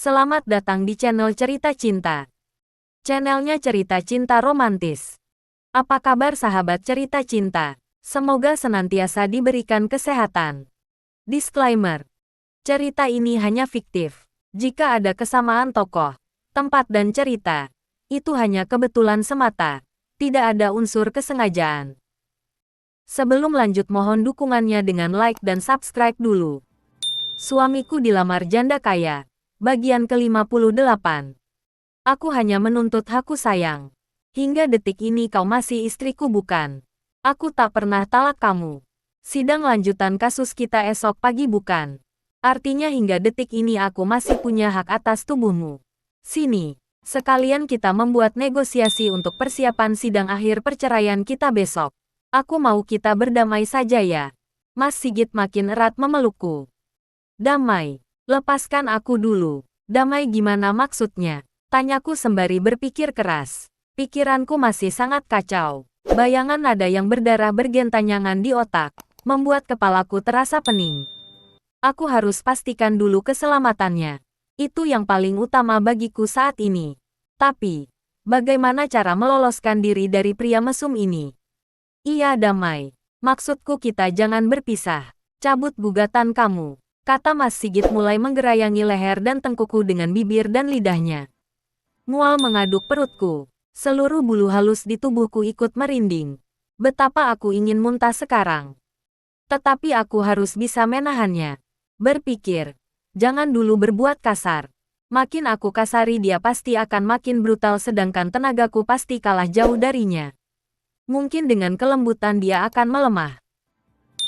Selamat datang di channel Cerita Cinta. Channelnya cerita cinta romantis. Apa kabar sahabat cerita cinta? Semoga senantiasa diberikan kesehatan. Disclaimer. Cerita ini hanya fiktif. Jika ada kesamaan tokoh, tempat dan cerita, itu hanya kebetulan semata. Tidak ada unsur kesengajaan. Sebelum lanjut mohon dukungannya dengan like dan subscribe dulu. Suamiku dilamar janda kaya. Bagian ke-58. Aku hanya menuntut hakku sayang. Hingga detik ini kau masih istriku bukan? Aku tak pernah talak kamu. Sidang lanjutan kasus kita esok pagi bukan? Artinya hingga detik ini aku masih punya hak atas tubuhmu. Sini, sekalian kita membuat negosiasi untuk persiapan sidang akhir perceraian kita besok. Aku mau kita berdamai saja ya. Mas Sigit makin erat memelukku. Damai. Lepaskan aku dulu. Damai gimana maksudnya? Tanyaku sembari berpikir keras. Pikiranku masih sangat kacau. Bayangan nada yang berdarah bergentanyangan di otak, membuat kepalaku terasa pening. Aku harus pastikan dulu keselamatannya. Itu yang paling utama bagiku saat ini. Tapi, bagaimana cara meloloskan diri dari pria mesum ini? Iya Damai. Maksudku kita jangan berpisah. Cabut gugatan kamu. Kata Mas Sigit mulai menggerayangi leher dan tengkukku dengan bibir dan lidahnya. Mual mengaduk perutku. Seluruh bulu halus di tubuhku ikut merinding. Betapa aku ingin muntah sekarang. Tetapi aku harus bisa menahannya. Berpikir, jangan dulu berbuat kasar. Makin aku kasari dia pasti akan makin brutal sedangkan tenagaku pasti kalah jauh darinya. Mungkin dengan kelembutan dia akan melemah.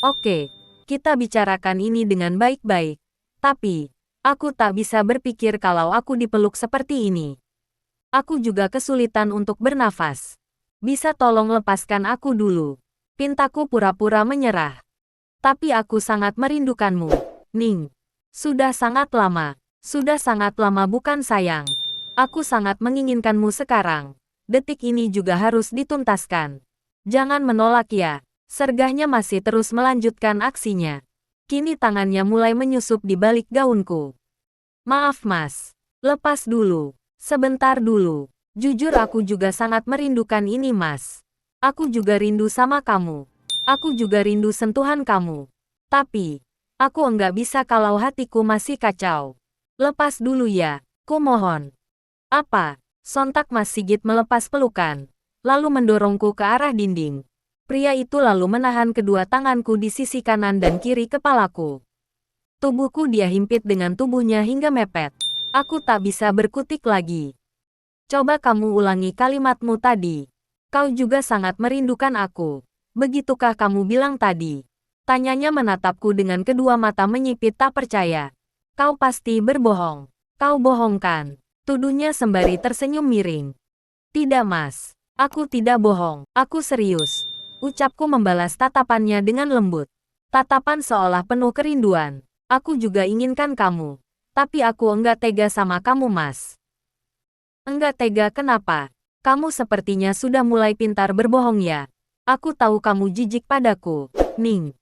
Oke. Kita bicarakan ini dengan baik-baik. Tapi, aku tak bisa berpikir kalau aku dipeluk seperti ini. Aku juga kesulitan untuk bernafas. Bisa tolong lepaskan aku dulu. Pintaku pura-pura menyerah. Tapi aku sangat merindukanmu, Ning. Sudah sangat lama bukan sayang. Aku sangat menginginkanmu sekarang. Detik ini juga harus dituntaskan. Jangan menolak ya. Sergahnya masih terus melanjutkan aksinya. Kini tangannya mulai menyusup di balik gaunku. Maaf mas. Lepas dulu. Sebentar dulu. Jujur aku juga sangat merindukan ini mas. Aku juga rindu sama kamu. Aku juga rindu sentuhan kamu. Tapi, aku enggak bisa kalau hatiku masih kacau. Lepas dulu ya, ku mohon. Apa? Sontak Mas Sigit melepas pelukan. Lalu mendorongku ke arah dinding. Pria itu lalu menahan kedua tanganku di sisi kanan dan kiri kepalaku. Tubuhku dia himpit dengan tubuhnya hingga mepet. Aku tak bisa berkutik lagi. Coba kamu ulangi kalimatmu tadi. Kau juga sangat merindukan aku. Begitukah kamu bilang tadi? Tanyanya menatapku dengan kedua mata menyipit tak percaya. Kau pasti berbohong. Kau bohongkan. Tuduhnya sembari tersenyum miring. Tidak mas. Aku tidak bohong. Aku serius. Ucapku membalas tatapannya dengan lembut. Tatapan seolah penuh kerinduan. Aku juga inginkan kamu. Tapi aku enggak tega sama kamu mas. Enggak tega kenapa? Kamu sepertinya sudah mulai pintar berbohong ya. Aku tahu kamu jijik padaku, Ning.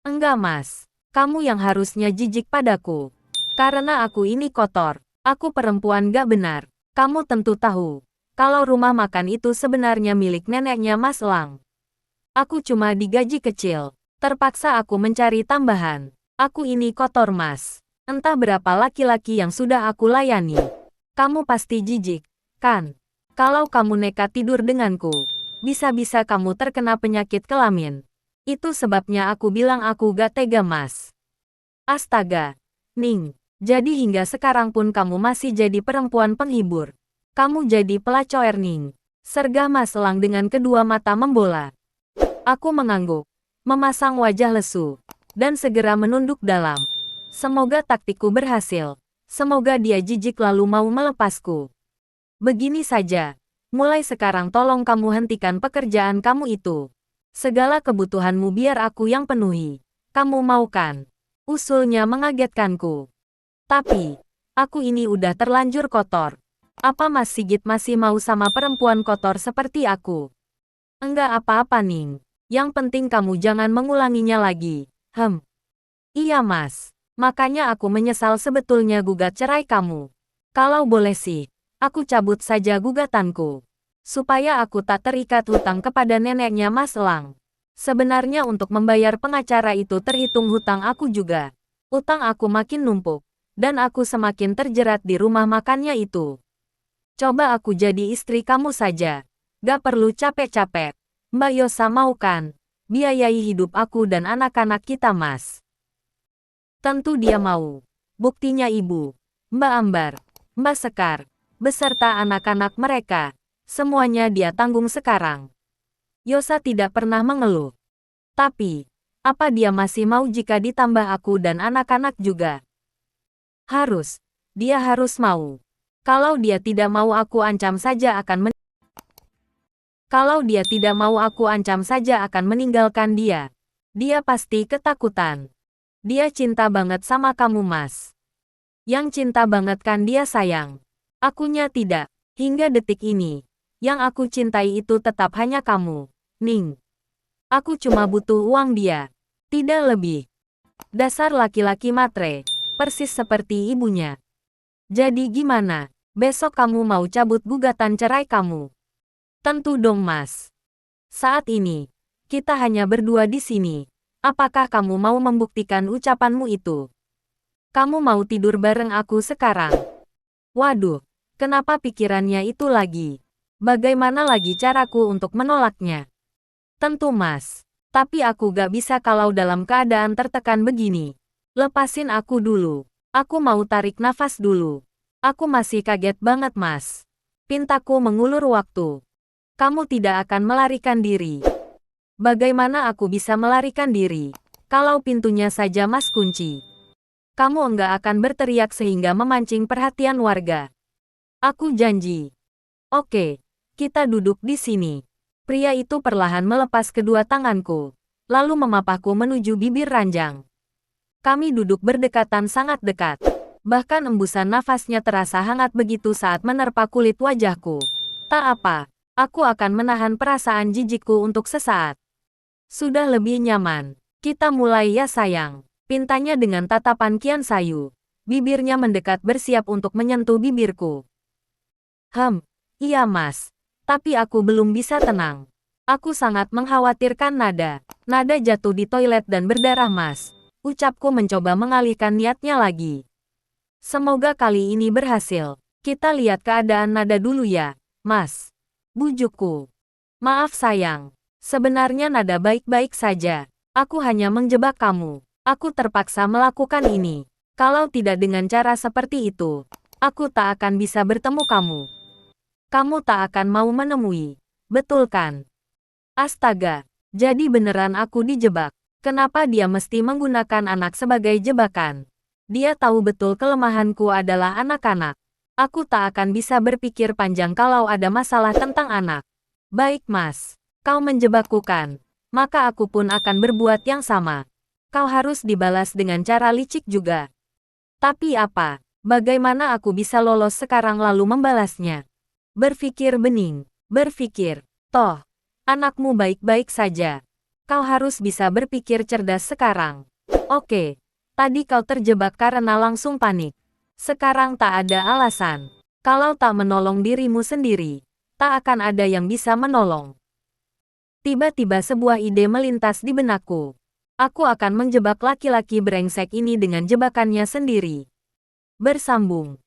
Enggak mas. Kamu yang harusnya jijik padaku. Karena aku ini kotor. Aku perempuan gak benar. Kamu tentu tahu. Kalau rumah makan itu sebenarnya milik neneknya Mas Lang. Aku cuma digaji kecil. Terpaksa aku mencari tambahan. Aku ini kotor mas. Entah berapa laki-laki yang sudah aku layani. Kamu pasti jijik, kan? Kalau kamu nekat tidur denganku, bisa-bisa kamu terkena penyakit kelamin. Itu sebabnya aku bilang aku gak tega mas. Astaga, Ning. Jadi hingga sekarang pun kamu masih jadi perempuan penghibur. Kamu jadi pelacur Ning. Sergah Mas Lang dengan kedua mata membola. Aku mengangguk, memasang wajah lesu, dan segera menunduk dalam. Semoga taktikku berhasil. Semoga dia jijik lalu mau melepasku. Begini saja. Mulai sekarang tolong kamu hentikan pekerjaan kamu itu. Segala kebutuhanmu biar aku yang penuhi. Kamu mau kan? Usulnya mengagetkanku. Tapi, aku ini udah terlanjur kotor. Apa Mas Sigit masih mau sama perempuan kotor seperti aku? Enggak apa-apa Ning. Yang penting kamu jangan mengulanginya lagi. Iya mas. Makanya aku menyesal sebetulnya gugat cerai kamu. Kalau boleh sih, aku cabut saja gugatanku. Supaya aku tak terikat hutang kepada neneknya Mas Elang. Sebenarnya untuk membayar pengacara itu terhitung hutang aku juga. Utang aku makin numpuk, dan aku semakin terjerat di rumah makannya itu. Coba aku jadi istri kamu saja. Gak perlu capek-capek. Mbak Yosa mau kan? Biayai hidup aku dan anak-anak kita, Mas. Tentu dia mau. Buktinya Ibu, Mbak Ambar, Mbak Sekar, beserta anak-anak mereka. Semuanya dia tanggung sekarang. Yosa tidak pernah mengeluh. Tapi, apa dia masih mau jika ditambah aku dan anak-anak juga? Harus. Dia harus mau. Kalau dia tidak mau aku ancam saja akan Kalau dia tidak mau aku ancam saja akan meninggalkan dia. Dia pasti ketakutan. Dia cinta banget sama kamu, Mas. Yang cinta banget kan dia sayang. Akunya tidak. Hingga detik ini, yang aku cintai itu tetap hanya kamu, Ning. Aku cuma butuh uang dia. Tidak lebih. Dasar laki-laki matre. Persis seperti ibunya. Jadi gimana? Besok kamu mau cabut gugatan cerai kamu? Tentu dong, Mas. Saat ini, kita hanya berdua di sini. Apakah kamu mau membuktikan ucapanmu itu? Kamu mau tidur bareng aku sekarang? Waduh, kenapa pikirannya itu lagi? Bagaimana lagi caraku untuk menolaknya? Tentu, Mas. Tapi aku gak bisa kalau dalam keadaan tertekan begini. Lepasin aku dulu. Aku mau tarik nafas dulu. Aku masih kaget banget, Mas. Pintaku mengulur waktu. Kamu tidak akan melarikan diri. Bagaimana aku bisa melarikan diri? Kalau pintunya saja Mas kunci. Kamu enggak akan berteriak sehingga memancing perhatian warga. Aku janji. Oke, kita duduk di sini. Pria itu perlahan melepas kedua tanganku, lalu memapahku menuju bibir ranjang. Kami duduk berdekatan sangat dekat. Bahkan embusan nafasnya terasa hangat begitu saat menerpa kulit wajahku. Tak apa, aku akan menahan perasaan jijikku untuk sesaat. Sudah lebih nyaman. Kita mulai ya sayang. Pintanya dengan tatapan kian sayu. Bibirnya mendekat bersiap untuk menyentuh bibirku. Iya Mas. Tapi aku belum bisa tenang. Aku sangat mengkhawatirkan Nada. Nada jatuh di toilet dan berdarah Mas. Ucapku mencoba mengalihkan niatnya lagi. Semoga kali ini berhasil. Kita lihat keadaan Nada dulu ya, Mas. Bujukku. Maaf sayang. Sebenarnya Nada baik-baik saja. Aku hanya menjebak kamu. Aku terpaksa melakukan ini. Kalau tidak dengan cara seperti itu, aku tak akan bisa bertemu kamu. Kamu tak akan mau menemui. Betul kan? Astaga. Jadi beneran aku dijebak. Kenapa dia mesti menggunakan anak sebagai jebakan? Dia tahu betul kelemahanku adalah anak-anak. Aku tak akan bisa berpikir panjang kalau ada masalah tentang anak. Baik Mas. Kau menjebakku kan? Maka aku pun akan berbuat yang sama. Kau harus dibalas dengan cara licik juga. Tapi apa? Bagaimana aku bisa lolos sekarang lalu membalasnya? Berpikir bening. Berpikir. Toh, anakmu baik-baik saja. Kau harus bisa berpikir cerdas sekarang. Oke. Tadi kau terjebak karena langsung panik. Sekarang tak ada alasan. Kalau tak menolong dirimu sendiri, tak akan ada yang bisa menolong. Tiba-tiba sebuah ide melintas di benakku. Aku akan menjebak laki-laki brengsek ini dengan jebakannya sendiri. Bersambung.